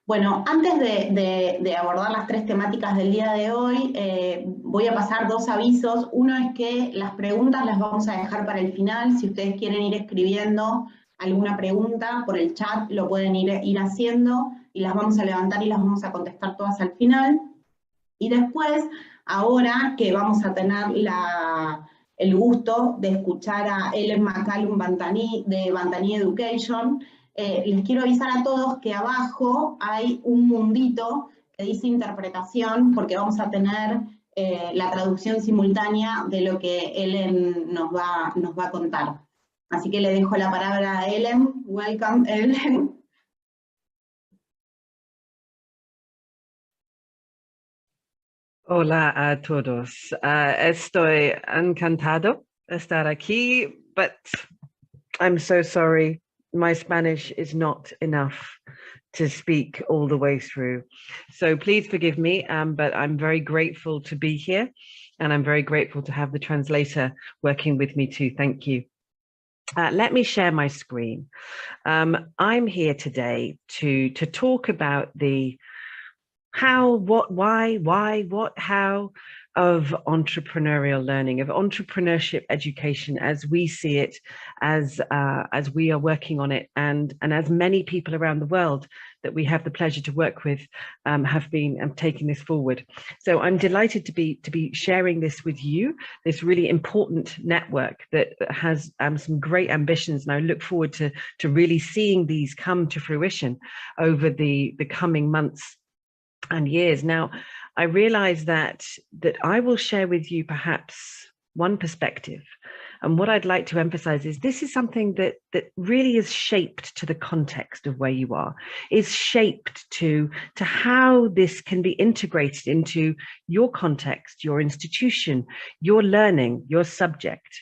Bueno, antes de abordar las tres temáticas del día de hoy, voy a pasar dos avisos. Uno es que las preguntas las vamos a dejar para el final. Si ustedes quieren ir escribiendo alguna pregunta por el chat, lo pueden ir haciendo y las vamos a levantar y las vamos a contestar todas al final. Y después, ahora que vamos a tener el gusto de escuchar a Elin McCallum de Bantani Education, les quiero avisar a todos que abajo hay un mundito que dice interpretación, porque vamos a tener la traducción simultánea de lo que Elin nos va a contar. Así que le dejo la palabra a Elin. Welcome, Elin. Hola a todos. Estoy encantado de estar aquí, but I'm so sorry. My Spanish is not enough to speak all the way through. So please forgive me, but I'm very grateful to be here, and I'm very grateful to have the translator working with me too. Thank you. Let me share my screen. I'm here today to talk about the how, what, why, what, how of entrepreneurial learning, of entrepreneurship education as we see it, as we are working on it, and as many people around the world that we have the pleasure to work with have been taking this forward. So I'm delighted to be sharing this with you, this really important network that has some great ambitions, and I look forward to really seeing these come to fruition over the coming months and years. Now, I realize that I will share with you perhaps one perspective. And what I'd like to emphasize is this is something that really is shaped to the context of where you are, is shaped to how this can be integrated into your context, your institution, your learning, your subject.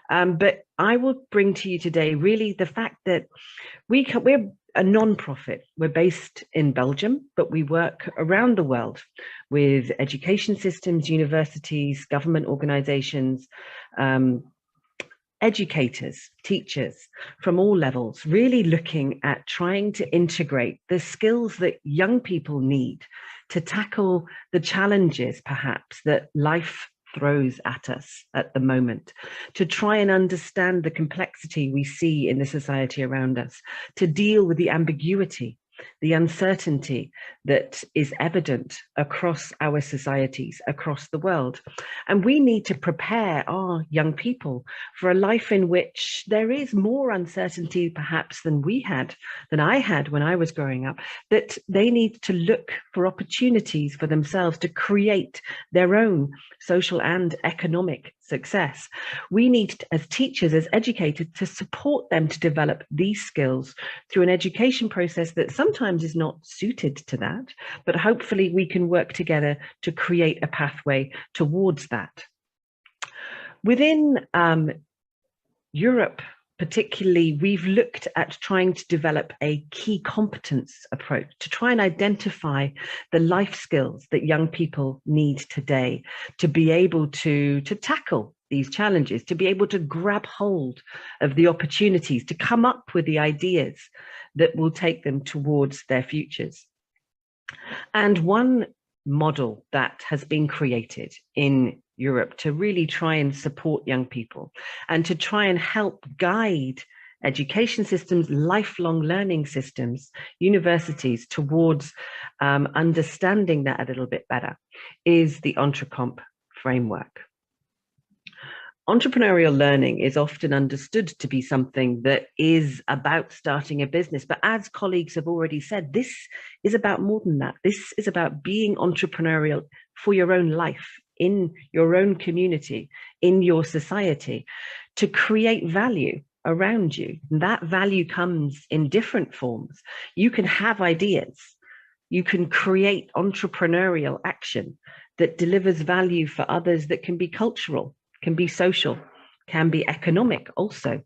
But I will bring to you today really the fact that we're a non-profit. We're based in Belgium, but we work around the world with education systems, universities, government organizations, educators, teachers from all levels, really looking at trying to integrate the skills that young people need to tackle the challenges, perhaps, that life throws at us at the moment, to try and understand the complexity we see in the society around us, to deal with the ambiguity, the uncertainty that is evident across our societies, across the world. And we need to prepare our young people for a life in which there is more uncertainty perhaps than I had when I was growing up, that they need to look for opportunities for themselves to create their own social and economic success. We need, as teachers, as educators, to support them to develop these skills through an education process that sometimes is not suited to that, but hopefully we can work together to create a pathway towards that. Within Europe, particularly, we've looked at trying to develop a key competence approach to try and identify the life skills that young people need today to be able to tackle these challenges, to be able to grab hold of the opportunities, to come up with the ideas that will take them towards their futures. And one model that has been created in Europe to really try and support young people and to try and help guide education systems, lifelong learning systems, universities towards understanding that a little bit better is the EntreComp framework. Entrepreneurial learning is often understood to be something that is about starting a business. But as colleagues have already said, this is about more than that. This is about being entrepreneurial for your own life, in your own community, in your society, to create value around you. And that value comes in different forms. You can have ideas. You can create entrepreneurial action that delivers value for others, that can be cultural, can be social, can be economic also.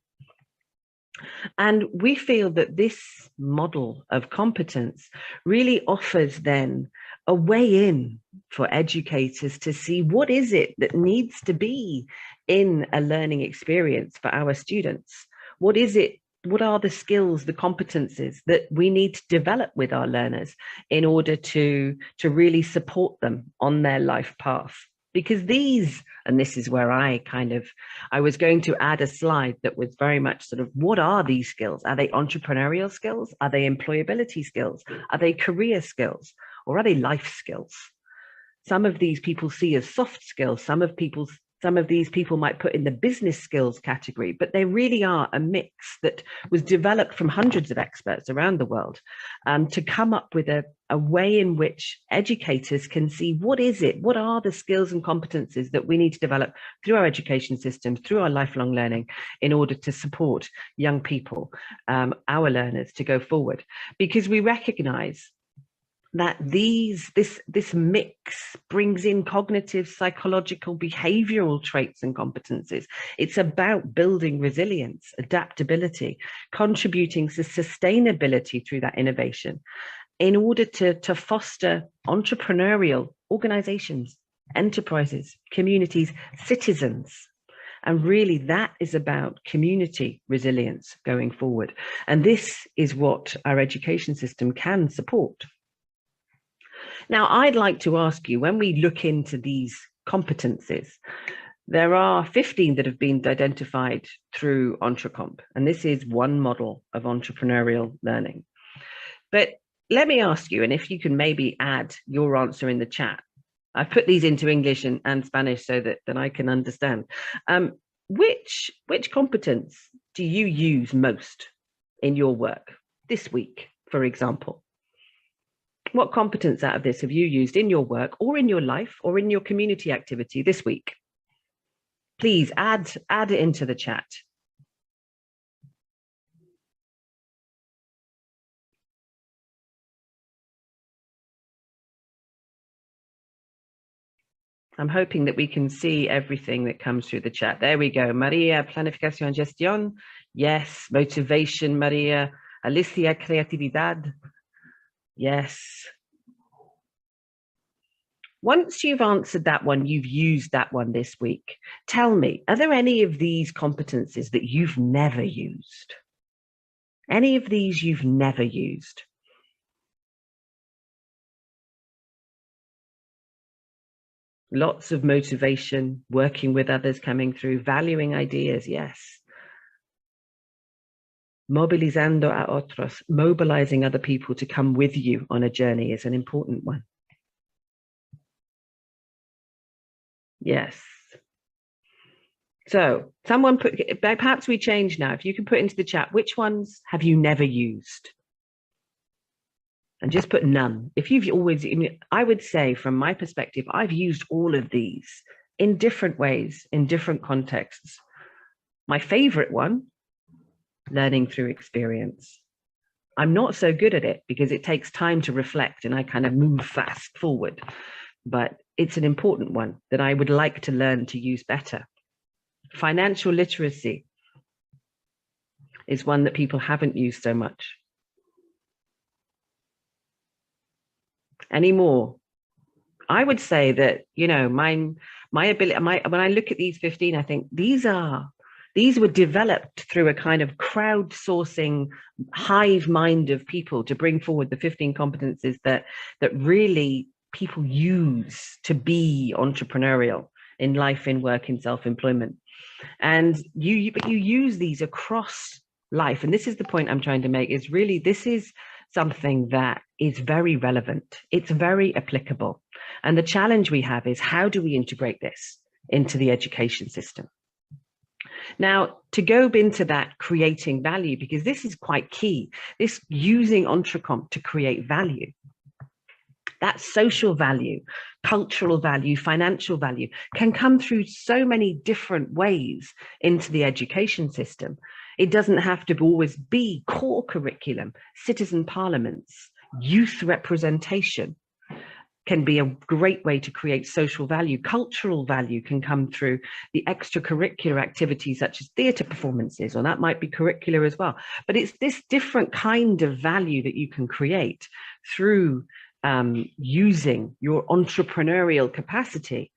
And we feel that this model of competence really offers then a way in for educators to see what is it that needs to be in a learning experience for our students. What is it what are the skills, the competencies that we need to develop with our learners in order to really support them on their life path? Because these, and this is where I was going to add a slide that was very much sort of, what are these skills? Are they entrepreneurial skills? Are they employability skills? Are they career skills? Or are they life skills? Some of these people see as soft skills. Some of these people might put in the business skills category, but they really are a mix that was developed from hundreds of experts around the world to come up with a way in which educators can see what are the skills and competencies that we need to develop through our education system, through our lifelong learning, in order to support young people, our learners, to go forward. Because we recognize that this mix brings in cognitive, psychological, behavioral traits and competencies. It's about building resilience, adaptability, contributing to sustainability through that innovation in order to foster entrepreneurial organizations, enterprises, communities, citizens. And really that is about community resilience going forward. And this is what our education system can support. Now, I'd like to ask you, when we look into these competencies, there are 15 that have been identified through EntreComp, and this is one model of entrepreneurial learning. But let me ask you, and if you can maybe add your answer in the chat. I've put these into English and Spanish so that I can understand. Which competence do you use most in your work this week, for example? What competence out of this have you used in your work or in your life or in your community activity this week? Please add it into the chat. I'm hoping that we can see everything that comes through the chat. There we go. Maria, planificación y gestión. Yes. Motivation, Maria. Alicia, creatividad. Yes. Once you've answered that one, you've used that one this week. Tell me, are there any of these competencies that you've never used? Any of these you've never used? Lots of motivation, working with others coming through, valuing ideas, yes. Mobilizando a otros, mobilizing other people to come with you on a journey is an important one. Yes. So someone put, perhaps we change now. If you can put into the chat, which ones have you never used? And just put none. If you've always, I would say from my perspective, I've used all of these in different ways, in different contexts. My favorite one, learning through experience. I'm not so good at it because it takes time to reflect and I kind of move fast forward, but it's an important one that I would like to learn to use better. Financial literacy is one that people haven't used so much. Any more? I would say that, you know, my ability, when I look at these 15, I think these were developed through a kind of crowdsourcing hive mind of people to bring forward the 15 competencies that really people use to be entrepreneurial in life, in work, in self-employment. And you use these across life. And this is the point I'm trying to make, is really, this is something that is very relevant. It's very applicable. And the challenge we have is, how do we integrate this into the education system? Now, to go into that creating value, because this is quite key, this using EntreComp to create value. That social value, cultural value, financial value can come through so many different ways into the education system. It doesn't have to always be core curriculum. Citizen parliaments, youth representation can be a great way to create social value. Cultural value can come through the extracurricular activities such as theatre performances, or that might be curricular as well. But it's this different kind of value that you can create through using your entrepreneurial capacity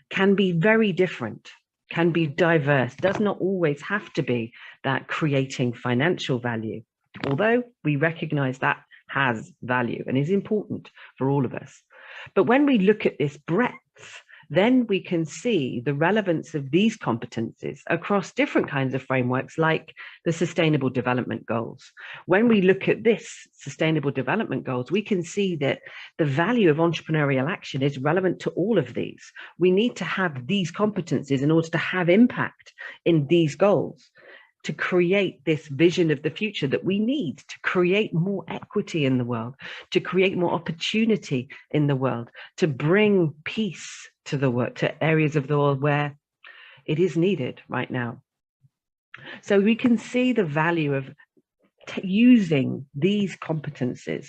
can be very different. can be diverse, does not always have to be that creating financial value, although we recognize that has value and is important for all of us. But when we look at this breadth, then we can see the relevance of these competencies across different kinds of frameworks, like the Sustainable Development Goals. When we look at this Sustainable Development Goals, we can see that the value of entrepreneurial action is relevant to all of these. We need to have these competencies in order to have impact in these goals, to create this vision of the future that we need, to create more equity in the world, to create more opportunity in the world, to bring peace to the world, to areas of the world where it is needed right now. So we can see the value of using these competencies,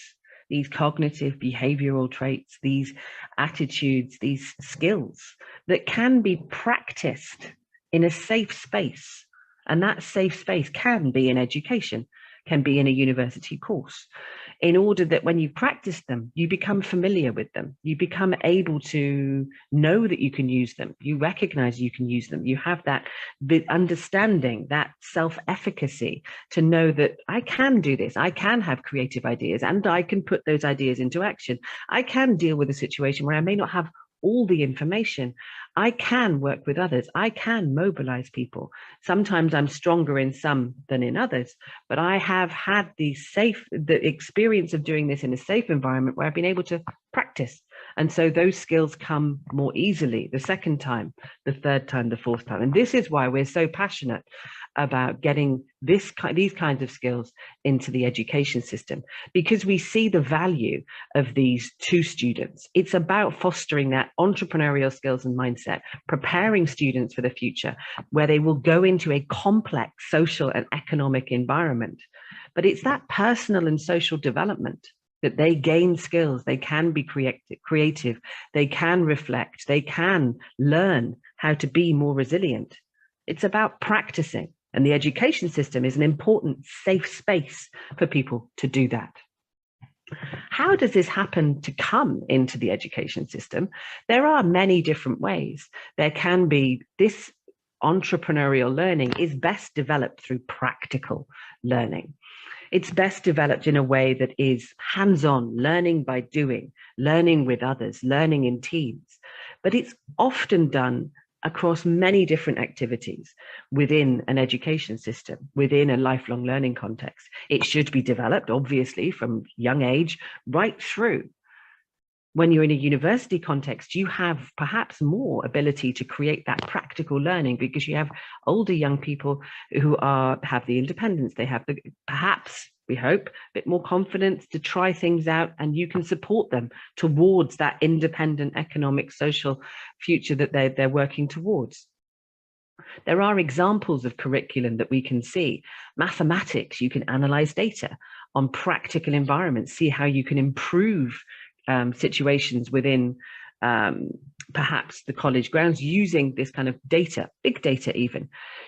these cognitive behavioral traits, these attitudes, these skills that can be practiced in a safe space. And that safe space can be in education, can be in a university course, in order that when you practice them, you become familiar with them, you become able to know that you can use them, you recognize you can use them, you have that understanding, that self-efficacy to know that I can do this, I can have creative ideas, and I can put those ideas into action. I can deal with a situation where I may not have all the information. I can work with others. I can mobilize people. Sometimes I'm stronger in some than in others, but I have had the experience of doing this in a safe environment where I've been able to practice. And so those skills come more easily the second time, the third time, the fourth time. And this is why we're so passionate about getting these kinds of skills into the education system, because we see the value of these to students. It's about fostering that entrepreneurial skills and mindset, preparing students for the future where they will go into a complex social and economic environment. But it's that personal and social development that they gain skills, they can be creative, they can reflect, they can learn how to be more resilient. It's about practicing. And the education system is an important safe space for people to do that. How does this happen to come into the education system? There are many different ways. There can be this entrepreneurial learning is best developed through practical learning. It's best developed in a way that is hands-on, learning by doing, learning with others, learning in teams. But it's often done across many different activities within an education system, within a lifelong learning context. It should be developed, obviously, from young age right through. When you're in a university context, you have perhaps more ability to create that practical learning because you have older young people who have the independence, they have the, perhaps, we hope, a bit more confidence to try things out, and you can support them towards that independent economic, social future that they're working towards. There are examples of curriculum that we can see. Mathematics, you can analyze data on practical environments, see how you can improve situations within perhaps the college grounds using this kind of data, big data even.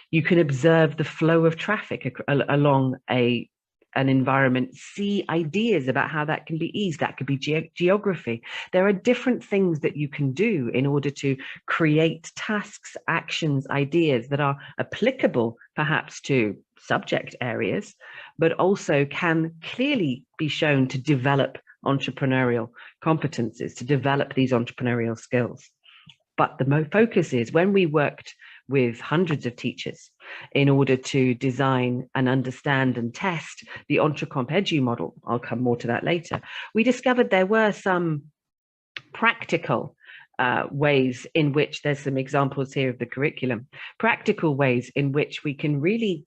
You can observe the flow of traffic along an environment, see ideas about how that can be eased. That could be geography. There are different things that you can do in order to create tasks, actions, ideas that are applicable perhaps to subject areas, but also can clearly be shown to develop entrepreneurial competencies, to develop these entrepreneurial skills. But the focus is when we worked with hundreds of teachers in order to design and understand and test the EntreComp Edu model, I'll come more to that later, we discovered there were some practical ways in which there's some examples here of the curriculum, practical ways in which we can really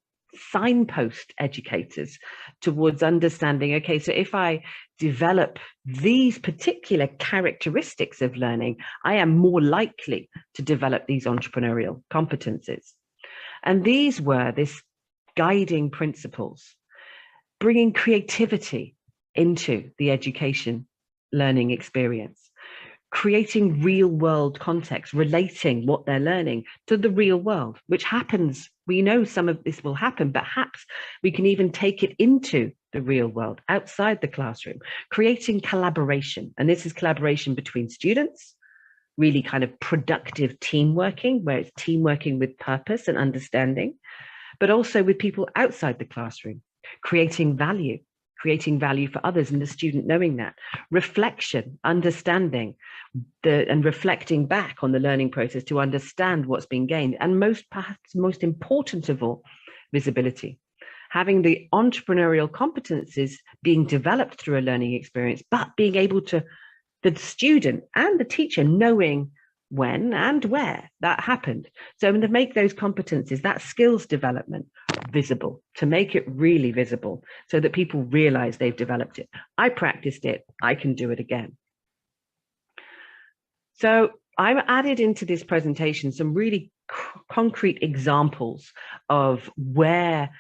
signpost educators towards understanding, okay, so if I develop these particular characteristics of learning, I am more likely to develop these entrepreneurial competencies. And these were this guiding principles, bringing creativity into the education learning experience, creating real world context, relating what they're learning to the real world, which happens. We know some of this will happen, but perhaps we can even take it into the real world, outside the classroom, creating collaboration. And this is collaboration between students, really kind of productive team working, where it's team working with purpose and understanding, but also with people outside the classroom, creating value for others and the student knowing that. Reflection, understanding and reflecting back on the learning process to understand what's been gained. And perhaps most important of all, visibility. Having the entrepreneurial competencies being developed through a learning experience, but being able to, the student and the teacher knowing when and where that happened. So to make those competencies, that skills development, visible, to make it really visible so that people realize they've developed it. I practiced it, I can do it again. So I've added into this presentation some really concrete examples of where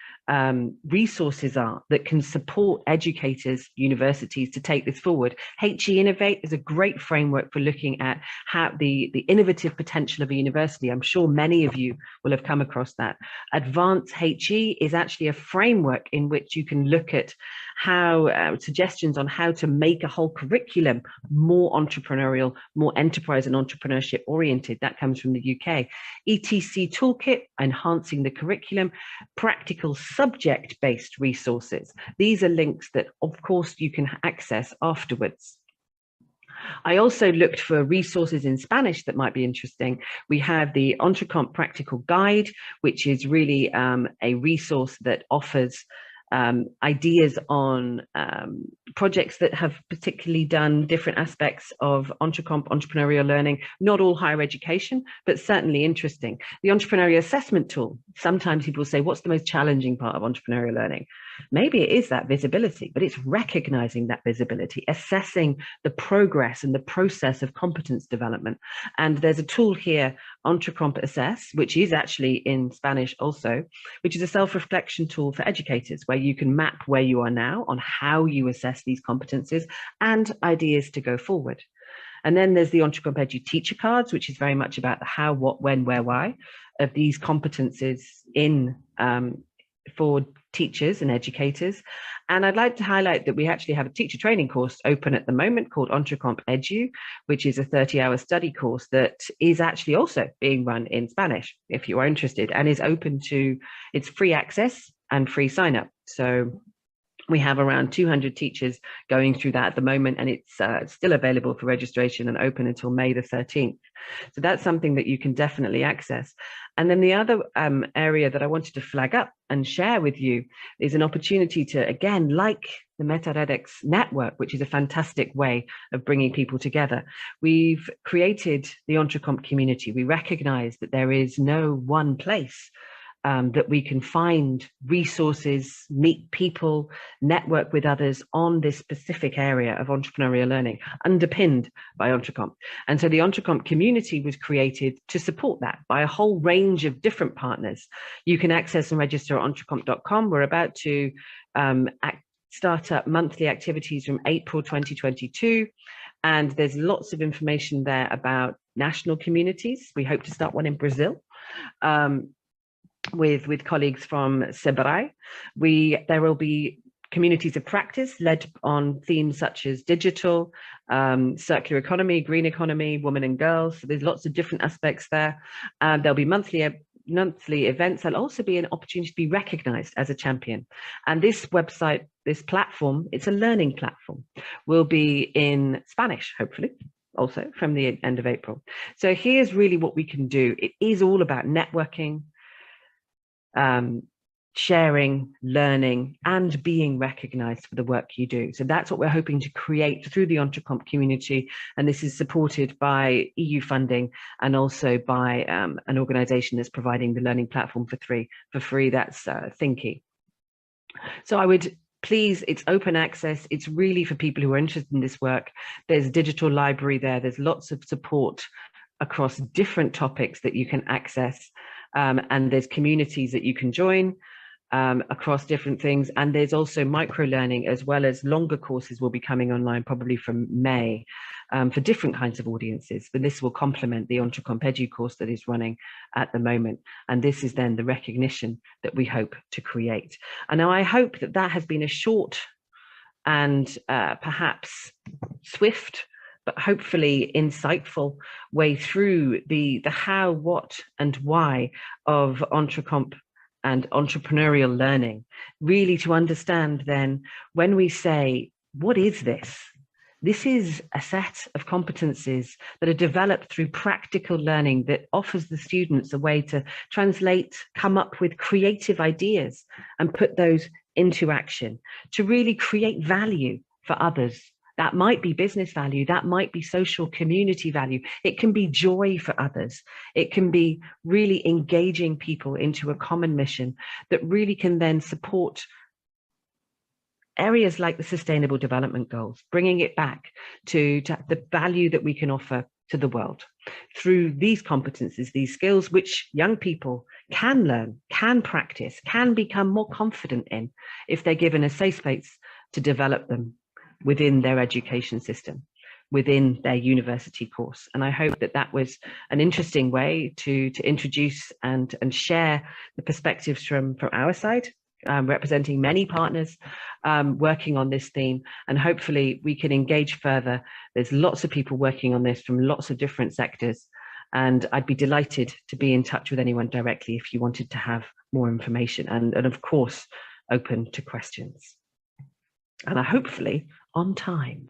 resources are that can support educators, universities to take this forward. HE Innovate is a great framework for looking at how the innovative potential of a university. I'm sure many of you will have come across that. Advance HE is actually a framework in which you can look at how suggestions on how to make a whole curriculum more entrepreneurial, more enterprise and entrepreneurship oriented. That comes from the UK. ETC Toolkit, enhancing the curriculum, practical subject-based resources. These are links that, of course, you can access afterwards. I also looked for resources in Spanish that might be interesting. We have the Entrecomp Practical Guide, which is really a resource that offers ideas on projects that have particularly done different aspects of Entrecomp entrepreneurial learning, not all higher education, but certainly interesting. The entrepreneurial assessment tool, sometimes people say, what's the most challenging part of entrepreneurial learning? Maybe it is that visibility, but it's recognizing that visibility, assessing the progress and the process of competence development. And there's a tool here, Entrecomp Assess, which is actually in Spanish also, which is a self-reflection tool for educators, where you can map where you are now on how you assess these competencies and ideas to go forward. And then there's the Entrecomp Edu teacher cards, which is very much about the how, what, when, where, why of these competencies in for teachers and educators. And I'd like to highlight that we actually have a teacher training course open at the moment called Entrecomp Edu, which is a 30-hour study course that is actually also being run in Spanish, if you are interested, and is open to, it's free access and free sign up. So we have around 200 teachers going through that at the moment, and it's still available for registration and open until May the 13th. So that's something that you can definitely access. And then the other area that I wanted to flag up and share with you is an opportunity to, again, like the MetaRed network, which is a fantastic way of bringing people together. We've created the Entrecomp community. We recognize that there is no one place that we can find resources, meet people, network with others on this specific area of entrepreneurial learning, underpinned by Entrecomp. And so the Entrecomp community was created to support that by a whole range of different partners. You can access and register at entrecomp.com. We're about to start up monthly activities from April 2022. And there's lots of information there about national communities. We hope to start one in Brazil. With colleagues from Sebrae. There will be communities of practice led on themes such as digital, circular economy, green economy, women and girls. So there's lots of different aspects there. There'll be monthly events. There'll also be an opportunity to be recognized as a champion. And this website, this platform, it's a learning platform, will be in Spanish, hopefully, also from the end of April. So here's really what we can do. It is all about networking, sharing, learning, and being recognized for the work you do. So that's what we're hoping to create through the Entrecomp community. And this is supported by EU funding and also by an organization that's providing the learning platform for free. That's Thinky. So I would please, it's open access. It's really for people who are interested in this work. There's a digital library there. There's lots of support across different topics that you can access. And there's communities that you can join across different things. And there's also micro-learning, as well as longer courses will be coming online probably from May for different kinds of audiences. But this will complement the Entrecomp Edu course that is running at the moment. And this is then the recognition that we hope to create. And now I hope that that has been a short and perhaps swift but hopefully insightful way through the how, what, and why of EntreComp and entrepreneurial learning, really to understand then when we say, what is this? This is a set of competencies that are developed through practical learning that offers the students a way to translate, come up with creative ideas and put those into action to really create value for others. That might be business value, that might be social community value. It can be joy for others. It can be really engaging people into a common mission that really can then support areas like the Sustainable Development Goals, bringing it back to the value that we can offer to the world through these competencies, these skills, which young people can learn, can practice, can become more confident in if they're given a safe space to develop them within their education system, within their university course. And I hope that that was an interesting way to introduce and share the perspectives from our side, representing many partners working on this theme, and hopefully we can engage further. There's lots of people working on this from lots of different sectors, and I'd be delighted to be in touch with anyone directly if you wanted to have more information, and of course open to questions. And hopefully on time.